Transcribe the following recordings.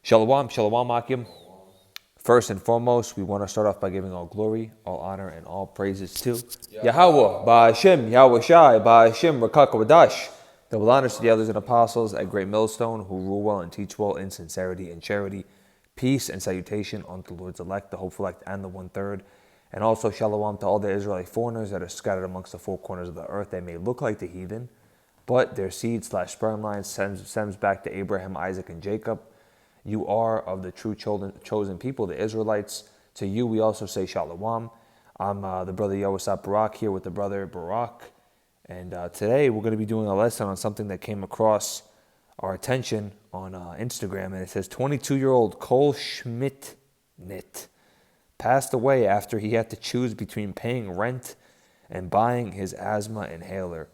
Shalom, shalom, Akim. First and foremost, we want to start off by giving all glory, all honor, and all praises to Yahweh, Ba'Hashem, Yahweh Shai, Ba'Hashem, Rakaka Wadash. Double honors to the elders and apostles at Great Millstone who rule well and teach well in sincerity and charity. Peace and salutation unto the Lord's elect, the hopeful elect, and the one-third. And also shalom to all the Israelite foreigners that are scattered amongst the four corners of the earth. They may look like the heathen, but their seed/sperm line stems back to Abraham, Isaac, and Jacob. You are of the true chosen people, the Israelites. To you we also say shalom. I'm the brother Yawasap Barak here with the brother Barak. And today we're going to be doing a lesson on something that came across our attention on Instagram. And it says 22-year-old Cole Schmidt passed away after he had to choose between paying rent and buying his asthma inhaler.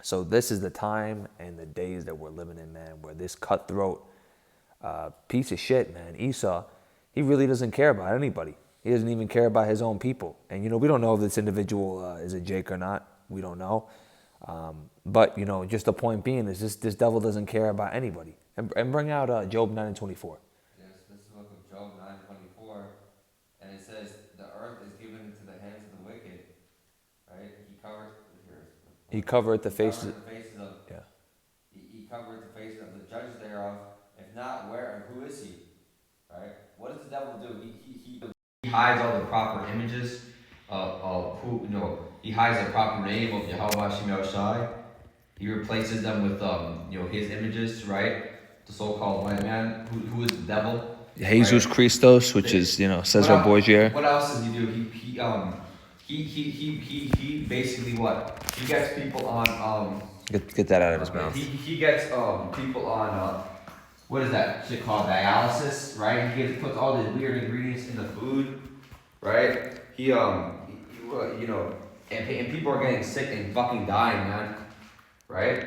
So this is the time and the days that we're living in, man, where this cutthroat piece of shit, man, Esau, he really doesn't care about anybody. He doesn't even care about his own people. And, we don't know if this individual is a Jake or not. We don't know. But, just the point being is this devil doesn't care about anybody. And bring out Job 9:24. Yes, this is the book of Job 9:24. And it says, the earth is given into the hands of the wicked. Right? He covered the faces of He covered the faces of the judges thereof. If not, where and who is he? Right? What does the devil do? He hides all the proper images of who, he hides the proper name of Yahweh Hashem Yahushai. He replaces them with, his images, right? The so-called white man, who is the devil. Jesus right? Christos, which is, Cesar Borgia. What else does he do? He basically what? He gets people on, Get that out of his mouth. He gets people on what is that shit called, dialysis, right? He puts all these weird ingredients in the food, right? And people are getting sick and fucking dying, man, right?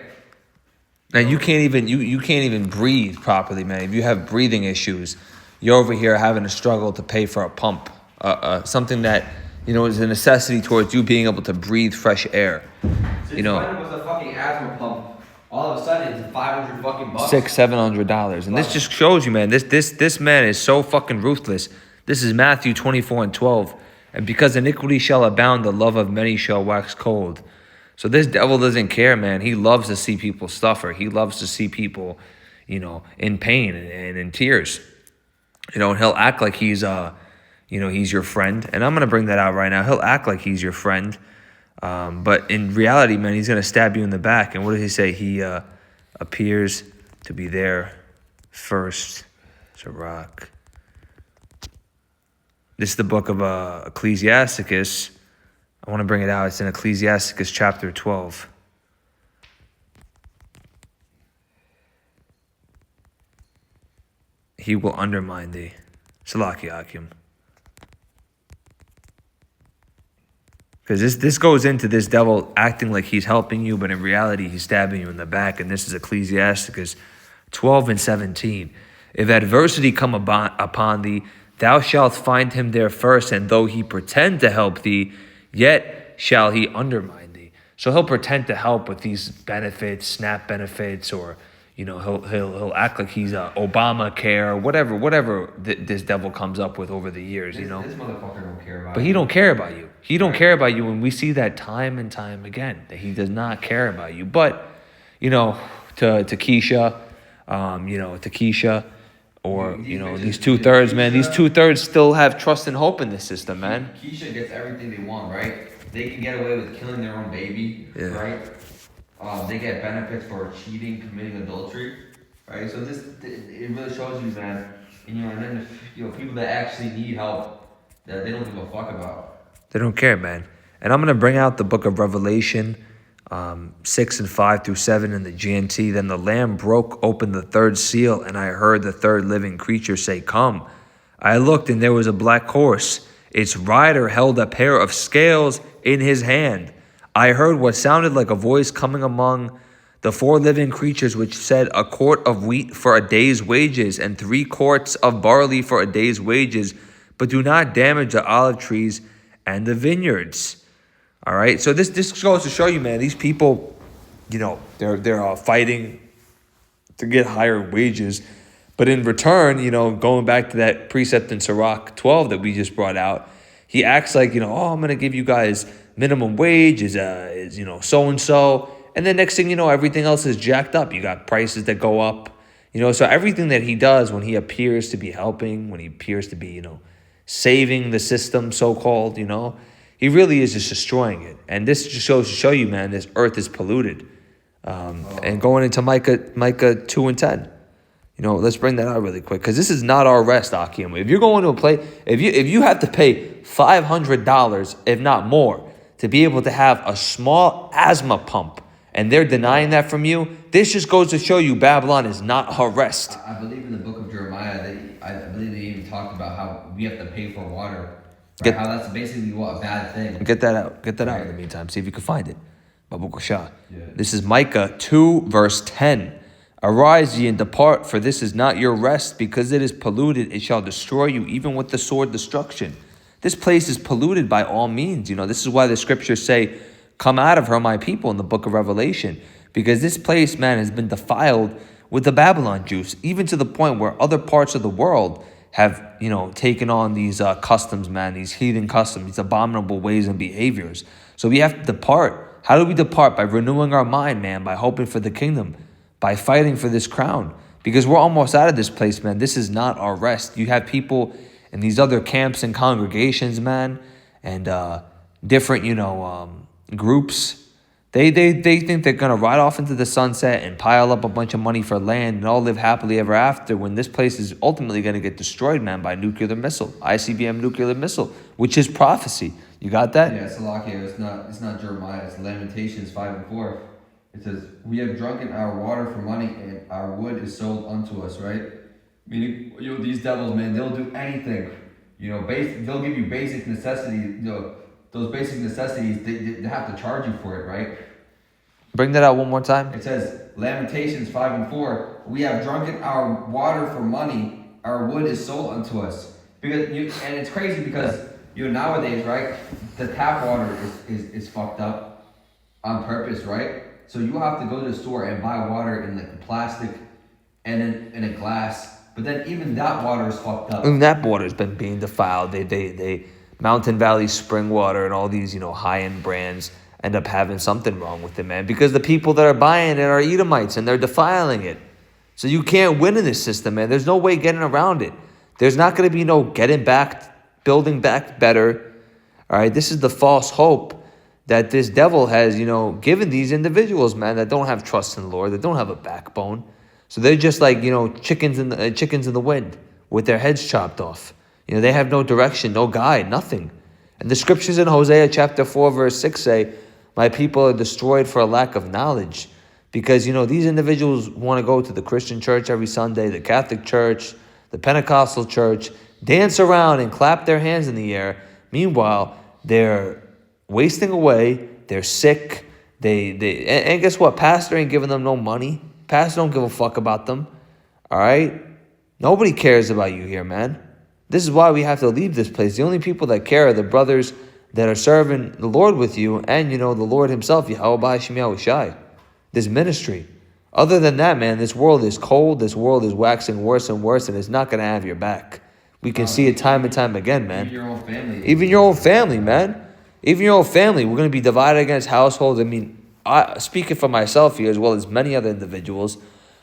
And you can't even breathe properly, man. If you have breathing issues, you're over here having to struggle to pay for a pump, something that is a necessity towards you being able to breathe fresh air. Since when was a fucking asthma pump? All of a sudden, it's $500 fucking bucks. $600-$700, and this just shows you, man. This man is so fucking ruthless. This is Matthew 24:12, and because iniquity shall abound, the love of many shall wax cold. So this devil doesn't care, man. He loves to see people suffer. He loves to see people, in pain and in tears. And he'll act like he's he's your friend. And I'm gonna bring that out right now. He'll act like he's your friend. But in reality, man, he's going to stab you in the back. And what does he say? He appears to be there first to rock. This is the book of Ecclesiasticus. I want to bring it out. It's in Ecclesiasticus chapter 12. He will undermine thee. Salaki Akim. Because this goes into this devil acting like he's helping you, but in reality, he's stabbing you in the back. And this is Ecclesiasticus 12:17. If adversity come upon thee, thou shalt find him there first, and though he pretend to help thee, yet shall he undermine thee. So he'll pretend to help with these benefits, SNAP benefits, or he'll act like he's Obamacare, whatever this devil comes up with over the years. This motherfucker don't care about. But he don't care about you. He don't care about you, and we see that time and time again that he does not care about you. But to Keisha, to Keisha, or these 2/3, man. These 2/3 still have trust and hope in this system, man. Keisha gets everything they want, right? They can get away with killing their own baby, right? They get benefits for cheating, committing adultery, right? So it really shows you, man. And then people that actually need help, that they don't give a fuck about. They don't care, man. And I'm gonna bring out the book of Revelation, 6:5-7 in the GNT. Then the Lamb broke open the third seal, and I heard the third living creature say, "Come." I looked, and there was a black horse. Its rider held a pair of scales in his hand. I heard what sounded like a voice coming among the four living creatures, which said, "A quart of wheat for a day's wages, and 3 quarts of barley for a day's wages, but do not damage the olive trees and the vineyards." All right, so this goes to show you, man, these people, they're fighting to get higher wages, But in return, going back to that precept in Sirach 12 that we just brought out, he acts like, oh, I'm going to give you guys minimum wage is so-and-so. And then next thing you know, everything else is jacked up. You got prices that go up, so everything that he does when he appears to be helping, when he appears to be, saving the system, so-called, he really is just destroying it. And this just goes to show you, man, this earth is polluted. And going into Micah 2 and 10. Let's bring that out really quick, because this is not our rest, Akim. If you're going to a place, if you have to pay $500, if not more, to be able to have a small asthma pump, and they're denying that from you, this just goes to show you Babylon is not our rest. I believe in the book of Jeremiah, I believe they even talked about how we have to pay for water. Right? How that's basically a bad thing. Get that out. Get that out in the meantime. See if you can find it. Babu Kosha. Yeah. This is Micah 2, verse 10. Arise ye and depart, for this is not your rest, because it is polluted. It shall destroy you, even with the sword destruction. This place is polluted by all means. This is why the scriptures say, come out of her, my people, in the book of Revelation. Because this place, man, has been defiled with the Babylon juice, even to the point where other parts of the world have, taken on these customs, man, these heathen customs, these abominable ways and behaviors. So we have to depart. How do we depart? By renewing our mind, man, by hoping for the kingdom, by fighting for this crown. Because we're almost out of this place, man. This is not our rest. You have people in these other camps and congregations, man, and different, groups. They think they're going to ride off into the sunset and pile up a bunch of money for land and all live happily ever after, when this place is ultimately going to get destroyed, man, by nuclear missile, ICBM nuclear missile, which is prophecy. You got that? Yeah, Salakia, it's not Jeremiah, it's Lamentations 5 and 4. It says, we have drunken our water for money, and our wood is sold unto us, right? Meaning, these devils, man, they'll do anything. They'll give you basic necessities, those basic necessities, they have to charge you for it, right? Bring that out one more time. It says, Lamentations 5 and 4, we have drunken our water for money, our wood is sold unto us. And it's crazy because, nowadays, right, the tap water is fucked up on purpose, right? So you have to go to the store and buy water in like a plastic and in a glass. But then even that water is fucked up. Even that water's been being defiled. They Mountain Valley spring water and all these, high-end brands end up having something wrong with it, man. Because the people that are buying it are Edomites and they're defiling it. So you can't win in this system, man. There's no way getting around it. There's not going to be no getting back, building back better. All right, this is the false hope that this devil has, given these individuals, man, that don't have trust in the Lord, that don't have a backbone. So they're just like, chickens in the wind with their heads chopped off. They have no direction, no guide, nothing. And the scriptures in Hosea chapter 4, verse 6 say, my people are destroyed for a lack of knowledge. Because, these individuals want to go to the Christian church every Sunday, the Catholic church, the Pentecostal church, dance around and clap their hands in the air. Meanwhile, they're wasting away, they're sick, and guess what? Pastor ain't giving them no money. Pastor don't give a fuck about them. All right? Nobody cares about you here, man. This is why we have to leave this place. The only people that care are the brothers that are serving the Lord with you, and the Lord himself, Yahweh Shem Yahweh Shai, this ministry. Other than that, man, this world is cold, this world is waxing worse and worse, and it's not going to have your back. We can see it time and time again, man. Even your own family. Even your own family, man. Even your own family. We're going to be divided against households. I mean, speaking for myself here as well as many other individuals,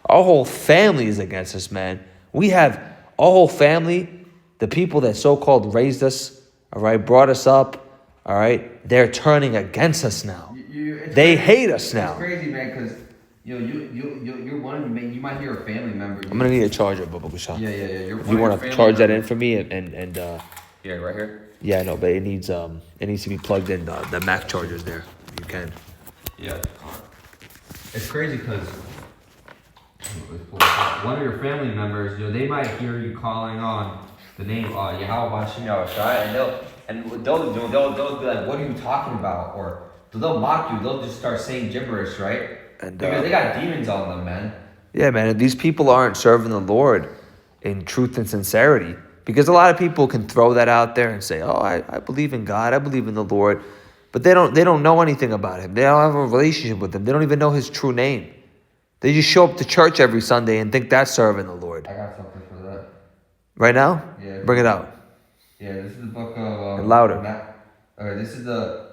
our whole family is against us, man. We have our whole family, the people that so-called raised us, all right, brought us up, all right, they're turning against us now. They hate us now. It's crazy, man, because you're one of them. You might hear a family member. I'm gonna need a charger, Baba Gushan. Yeah. If you want to charge that in for me, and yeah, right here. Yeah, no, but it needs to be plugged in. The Mac chargers there. You can. Yeah. It's crazy because one of your family members, they might hear you calling on the name Yahweh Shem Yahweh Shai, and they'll be like, "What are you talking about?" Or they'll mock you. They'll just start saying gibberish, right? And because they got demons on them, man. Yeah, man. These people aren't serving the Lord in truth and sincerity. Because a lot of people can throw that out there and say, "Oh, I believe in God. I believe in the Lord," but they don't know anything about Him. They don't have a relationship with Him. They don't even know His true name. They just show up to church every Sunday and think that's serving the Lord. I got something for that. Right now? Yeah. Bring it out. Yeah, this is the book of And louder. Okay, this is the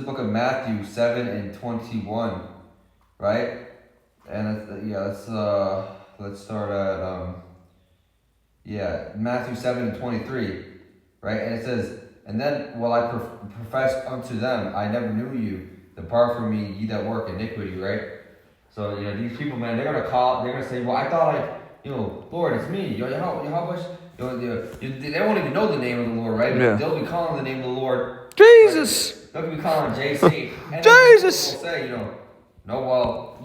book of Matthew 7:21, right? And let's start at Matthew 7:23, right? And it says, "And then will I profess unto them, I never knew you. Depart from me, ye that work iniquity," right? So these people, man, they're gonna say, "Well, I thought Lord, it's me. How much?" They won't even know the name of the Lord, right? Yeah. They'll be calling the name of the Lord. Jesus. Right? They'll be calling JC. And Jesus. They'll say, no, well,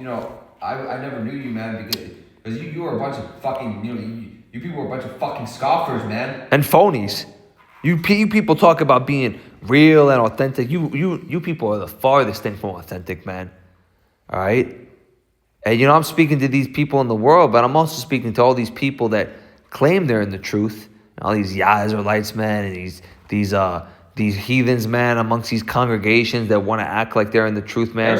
I never knew you, man, because you were a bunch of fucking, you people were a bunch of fucking scoffers, man. And phonies. You people talk about being real and authentic. You people are the farthest thing from authentic, man. All right? And I'm speaking to these people in the world, but I'm also speaking to all these people that claim they're in the truth. All these Yazerlites, man, and these heathens, man, amongst these congregations that want to act like they're in the truth, man.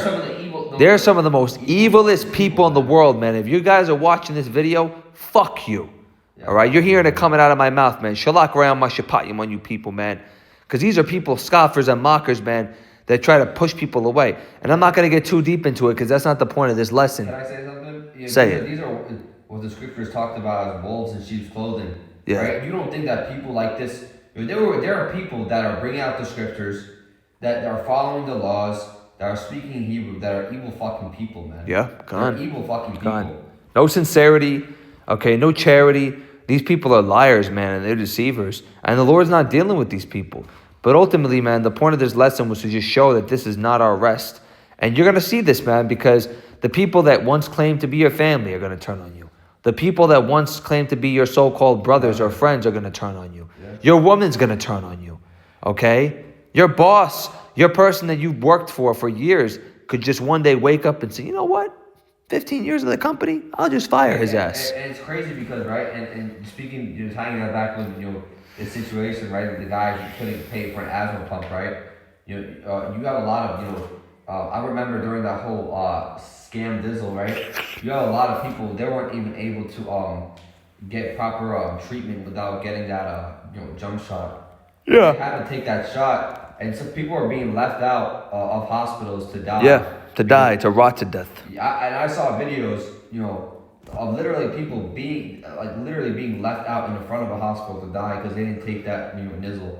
They're some of the most evilest people in the world, man. If you guys are watching this video, fuck you. Yeah. All right? You're hearing it coming out of my mouth, man. Shalak rayam mashapatiyam on you people, man. Because these are people, scoffers and mockers, man, that try to push people away. And I'm not going to get too deep into it because that's not the point of this lesson. Can I say something? These are what the scriptures talked about as wolves in sheep's clothing. Yeah. Right? You don't think that people like this... There are people that are bringing out the scriptures, that are following the laws, that are speaking Hebrew, that are evil fucking people, man. Yeah, gone. They're evil fucking people. Gone. No sincerity, okay, no charity. These people are liars, man, and they're deceivers. And the Lord's not dealing with these people. But ultimately, man, the point of this lesson was to just show that this is not our rest. And you're going to see this, man, because the people that once claimed to be your family are going to turn on you. The people that once claimed to be your so-called brothers or friends are going to turn on you. Yeah. Your woman's going to turn on you, okay? Your boss, your person that you've worked for years could just one day wake up and say, you know what? 15 years of the company, I'll just fire his ass. And it's crazy because, right, and speaking, tying that back with, the situation, right, the guy who couldn't pay for an asthma pump, right? You have a lot of, I remember during that whole scam dizzle, right? You have a lot of people, they weren't even able to get proper treatment without getting that jump shot. Yeah. They had to take that shot, and some people are being left out of hospitals to die. Yeah, to rot to death. Yeah, and I saw videos, of literally people being left out in the front of a hospital to die because they didn't take that nizzle,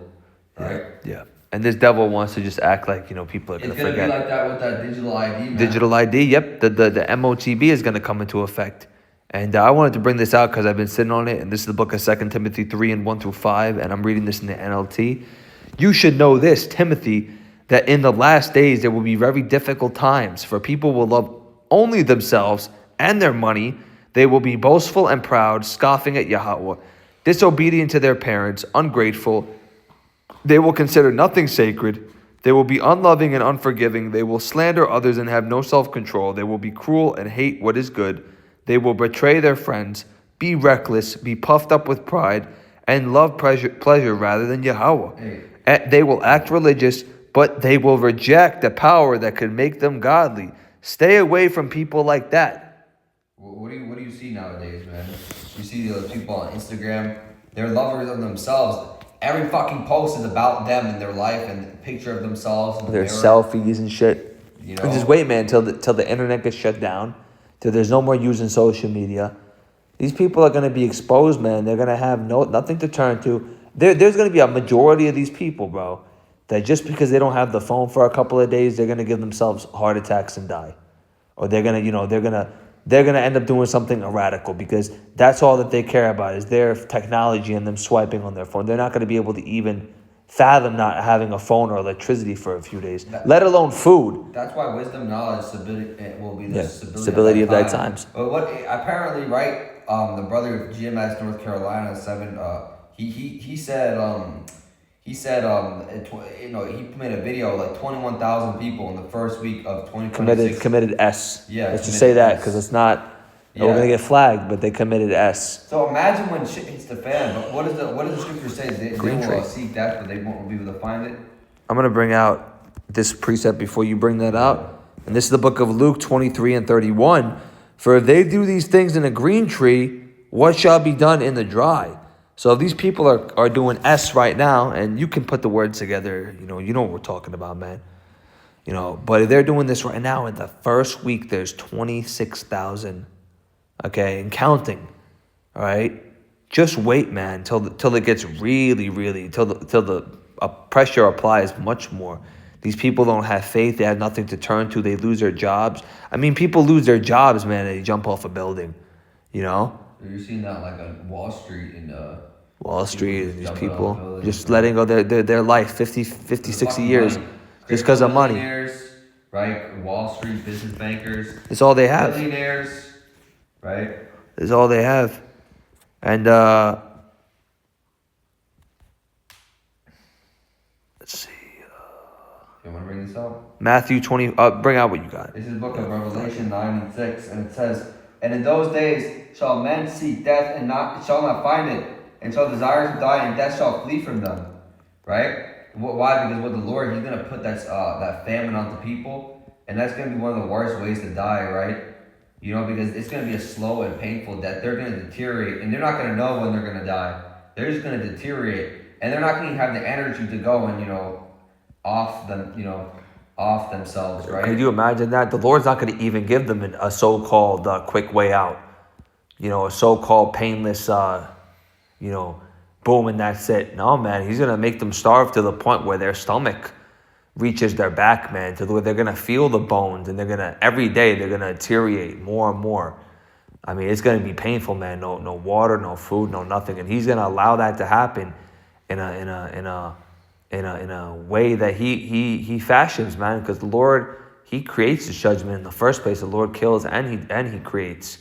right? Yeah. And this devil wants to just act like people are going to forget. It's going to be like that with that digital ID, man. Digital ID, yep. The MOTB is going to come into effect. And I wanted to bring this out because I've been sitting on it. And this is the book of 2 Timothy 3:1-5. And I'm reading this in the NLT. You should know this, Timothy, that in the last days there will be very difficult times. For people will love only themselves and their money. They will be boastful and proud, scoffing at Yahweh, disobedient to their parents, ungrateful. They will consider nothing sacred. They will be unloving and unforgiving. They will slander others and have no self-control. They will be cruel and hate what is good. They will betray their friends, be reckless, be puffed up with pride, and love pleasure rather than Yahweh. They will act religious, but they will reject the power that could make them godly. Stay away from people like that. What do you see nowadays, man? You see those people on Instagram, they're lovers of themselves. Every fucking post is about them and their life and a picture of themselves. In their mirror. Selfies and shit. And just wait, man, till the internet gets shut down, till there's no more using social media. These people are going to be exposed, man. They're going to have nothing to turn to. There's going to be a majority of these people, bro, that just because they don't have the phone for a couple of days, they're going to give themselves heart attacks and die. Or they're going to, they're going to end up doing something radical because that's all that they care about is their technology and them swiping on their phone. They're not going to be able to even fathom not having a phone or electricity for a few days, let alone food. That's why wisdom, knowledge, stability will be the stability of thy times. But what apparently, right? The brother of GMS North Carolina 7. He said he made a video like 21,000 people in the first week of 2026 committed S. Yeah, let's just say that because it's not. Yeah. We're gonna get flagged, but they committed S. So imagine when shit hits the fan. But what does the scripture say? They will seek that, but they won't be able to find it. I'm gonna bring out this precept before you bring that out, and this is the book of Luke 23:31. For if they do these things in a green tree, what shall be done in the dry? So these people are doing S right now, and you can put the words together. You know what we're talking about, man. But if they're doing this right now, in the first week, there's 26,000, okay, and counting, all right? Just wait, man, till it gets really, till the pressure applies much more. These people don't have faith. They have nothing to turn to. They lose their jobs. I mean, people lose their jobs, man, and they jump off a building, You're seeing that like on Wall Street and Wall Street and these jumping off people buildings, just letting go their life, 50, 60 years, money. just because of money. Billionaires, right? Wall Street business bankers. It's all they have. Billionaires, right? It's all they have. And let's see. You want to bring this up? Matthew 20. Bring out what you got. This is the book of Revelation 9:6, and it says, "And in those days shall men seek death and shall not find it, and shall desire to die, and death shall flee from them." Right? Why? Because with the Lord, He's gonna put that famine on the people, and that's gonna be one of the worst ways to die, right? Because it's gonna be a slow and painful death. They're gonna deteriorate, and they're not gonna know when they're gonna die. They're just gonna deteriorate, and they're not gonna have the energy to go and off themselves, right? Could you imagine that? The Lord's not going to even give them a so-called quick way out. A so-called painless, boom, and that's it. No, man, He's going to make them starve to the point where their stomach reaches their back, man, to where they're going to feel the bones, and every day they're going to deteriorate more and more. I mean, it's going to be painful, man. No water, no food, no nothing. And He's going to allow that to happen in a way that he fashions, man, because the Lord, He creates the judgment in the first place. The Lord kills and he creates,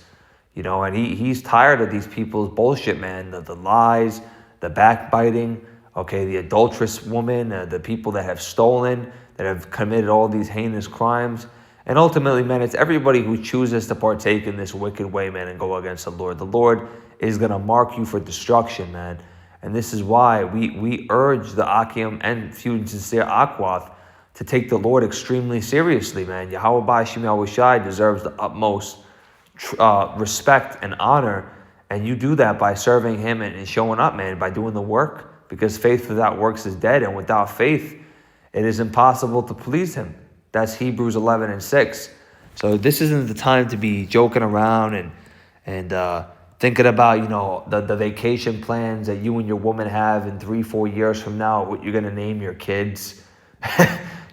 and he's tired of these people's bullshit, man. The lies, the backbiting, okay, the adulterous woman, the people that have stolen, that have committed all these heinous crimes. And ultimately, man, it's everybody who chooses to partake in this wicked way, man, and go against the Lord. The Lord is going to mark you for destruction, man. And this is why we urge the Akim and few and sincere Akwath to take the Lord extremely seriously, man. Yahweh Ba'ashim Yahweh Shai deserves the utmost respect and honor. And you do that by serving Him and showing up, man, by doing the work. Because faith without works is dead. And without faith, it is impossible to please Him. That's Hebrews 11:6. So this isn't the time to be joking around and thinking about, the vacation plans that you and your woman have in 3-4 years from now, what you're going to name your kids.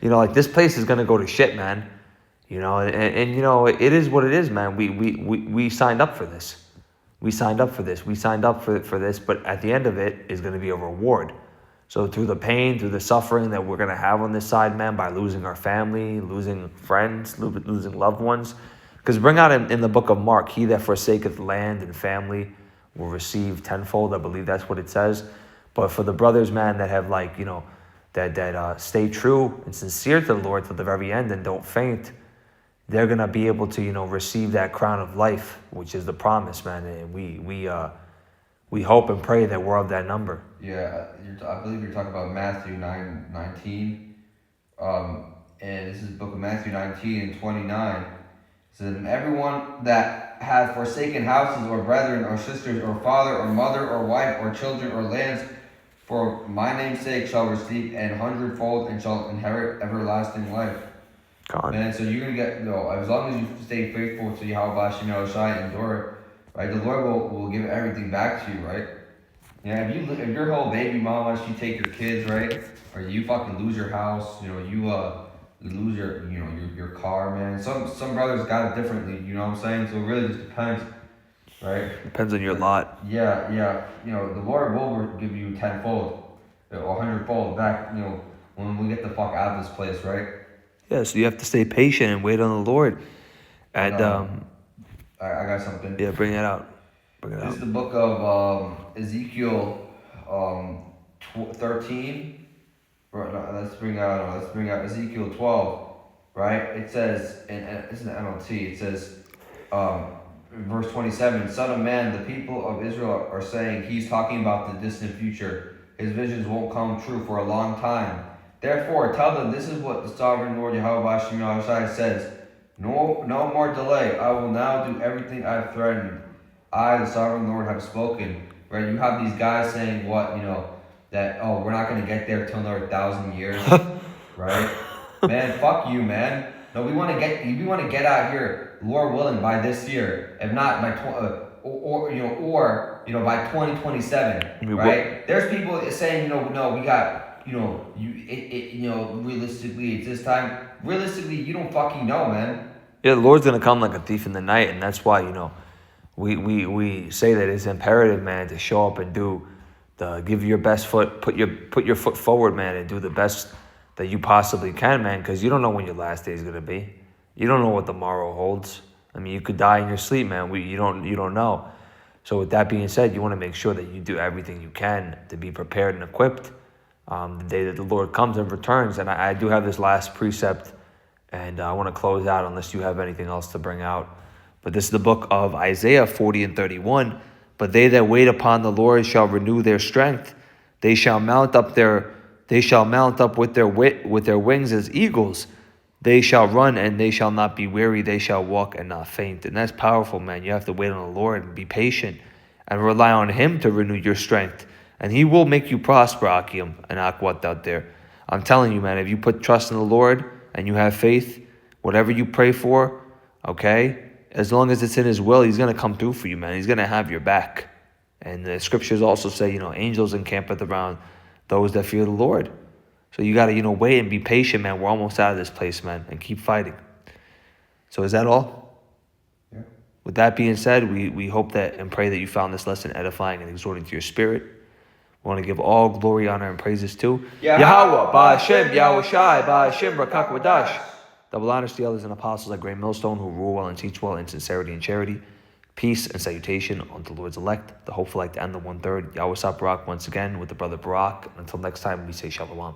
Like this place is going to go to shit, man. And it is what it is, man. We signed up for this. We signed up for this. We signed up for this, but at the end of it is going to be a reward. So through the pain, through the suffering that we're going to have on this side, man, by losing our family, losing friends, losing loved ones. Because bring out in the book of Mark, he that forsaketh land and family will receive tenfold. I believe that's what it says. But for the brothers, man, that have that stay true and sincere to the Lord to the very end and don't faint, they're going to be able to, receive that crown of life, which is the promise, man. And we hope and pray that we're of that number. Yeah, I believe you're talking about Matthew 9:19. And this is the book of Matthew 19:29. So then everyone that hath forsaken houses or brethren or sisters or father or mother or wife or children or lands for my name's sake shall receive an hundredfold and shall inherit everlasting life. God. And so you're going to get, as long as you stay faithful to Yahweh Ba'ashim Yahweh Shai and endure, right, the Lord will give everything back to you, right? If your whole baby mama, she take your kids, right, or you fucking lose your house, you lose your car, man. Some brothers got it differently, you know what I'm saying? So it really just depends, right? Depends on your lot. Yeah. The Lord will give you tenfold or hundredfold back, when we get the fuck out of this place, right? Yeah, so you have to stay patient and wait on the Lord. And I got something. Yeah, bring it out. This is the book of Ezekiel 13. Let's bring out Ezekiel 12, right? It says, and this is the NLT, it says, verse 27, Son of man, the people of Israel are saying, he's talking about the distant future. His visions won't come true for a long time. Therefore, tell them this is what the sovereign Lord Yahweh Ba'ashim Yahweh Shai says. No more delay. I will now do everything I've threatened. I, the sovereign Lord, have spoken. Right? You have these guys saying what, that, oh, we're not going to get there till another 1,000 years. Right? Man, fuck you, man. No, we want to get out here, Lord willing, by this year. If not by by 2027, right? There's people saying, no, we got, realistically, it's this time. Realistically, you don't fucking know, man. Yeah, the Lord's gonna come like a thief in the night, and that's why we say that it's imperative, man, to show up and give your best foot, put your foot forward, man, and do the best that you possibly can, man, because you don't know when your last day is gonna be. You don't know what tomorrow holds. I mean, you could die in your sleep, man. You don't know. So with that being said, you want to make sure that you do everything you can to be prepared and equipped the day that the Lord comes and returns. And I do have this last precept, and I want to close out unless you have anything else to bring out. But this is the book of Isaiah 40 and 31. But they that wait upon the Lord shall renew their strength. They shall mount up with their wings as eagles. They shall run and they shall not be weary. They shall walk and not faint. And that's powerful, man. You have to wait on the Lord and be patient and rely on Him to renew your strength. And He will make you prosper, Akim and Akwat out there. I'm telling you, man, if you put trust in the Lord and you have faith, whatever you pray for, okay, as long as it's in His will, He's going to come through for you, man. He's going to have your back. And the scriptures also say, angels encampeth around those that fear the Lord. So you got to, wait and be patient, man. We're almost out of this place, man, and keep fighting. So is that all? Yeah. With that being said, we hope that and pray that you found this lesson edifying and exhorting to your spirit. We want to give all glory, honor, and praises to Yahweh, Ba'ashem, Yahweh Shai, Ba'ashem, Rakak Wadash. Double honors to the elders and apostles at Great Millstone who rule well and teach well in sincerity and charity. Peace and salutation unto the Lord's elect, the hopeful elect, and the 1/3. Yahweh Sap Barak once again with the brother Barak. Until next time, we say Shalom.